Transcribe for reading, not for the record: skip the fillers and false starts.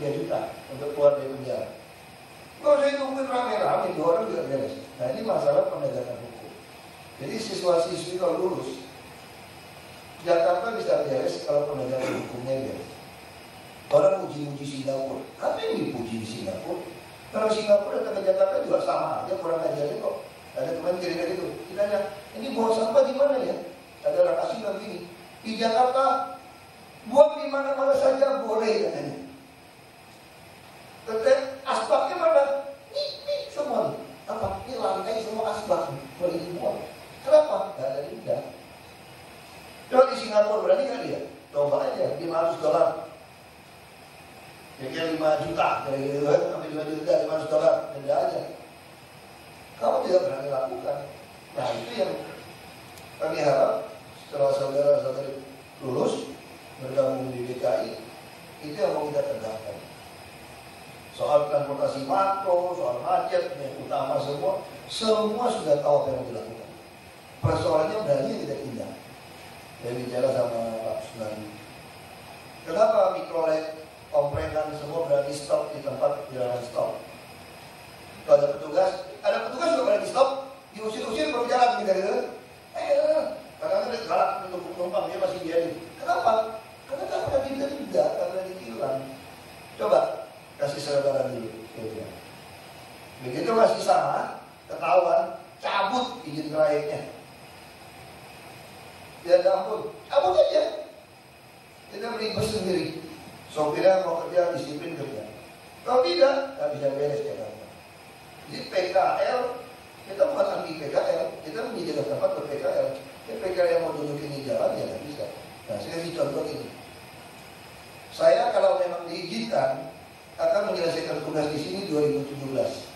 3 juta untuk keluar dari penjara. Kalau saya nungguin rame-rame, 2 orang juga beres. Nah ini masalah penegakan hukum. Jadi siswa-siswi kalau lulus, Jakarta bisa beres kalau penegakan hukumnya beres. Orang uji-uji Singapura, apa yang dipuji di Singapura? Kalau Singapura datang ke Jakarta juga sama aja, kurang ajarnya kok. Ada teman cerita gitu, ditanya, ini buang sampah di mana ya? Ada orang asing bilang gini, di Jakarta buang di mana-mana saja boleh katanya. Tetapi asbaknya mana? Ini semua nih. Apa? Ini lantai semua asbak boleh dibuang. Kenapa? Gak ada lidah. Coba di Singapura berani kan dia? Coba aja, $500. Kira-kira 5 juta, kira-kira sampai 5 juta, $500, beda aja. Kamu tidak berani lakukan. Nah itu yang kami harap setelah saudara-saudari lulus bergabung di DKI, itu yang mau kita tegakkan. Soal transportasi makro, soal macet, yang utama semua sudah tahu apa yang mau dilakukan. Persoalannya berani tidak tindak. Saya bicara sama Pak Sunani. Kenapa mikrolet, komprenan semua berani stop di tempat jalan stop? Kalau ada petugas juga berani stop, diusir-usir baru jalan gitu. Kadang-kadang dia galak untuk penumpang, dia masih biarin. Kenapa? Karena tak pernah tidak, tak pernah ditilang. Coba kasih selebaran dulu. Begitu masih sama, ketahuan, cabut izin trayeknya. Ya ampun, cabut aja. Kita beribus sendiri. Sopirnya mau kerja, disiplin kerja. Kalau tidak, nggak bisa beres Jakarta. Jadi PKL, kita bukan anti PKL, kita menyediakan tempat buat PKL. PKL yang mau dudukin di jalan, ya nggak bisa. Nah, saya kasih contoh ini. Saya kalau memang diizinkan, akan menyelesaikan tugas di sini 2017.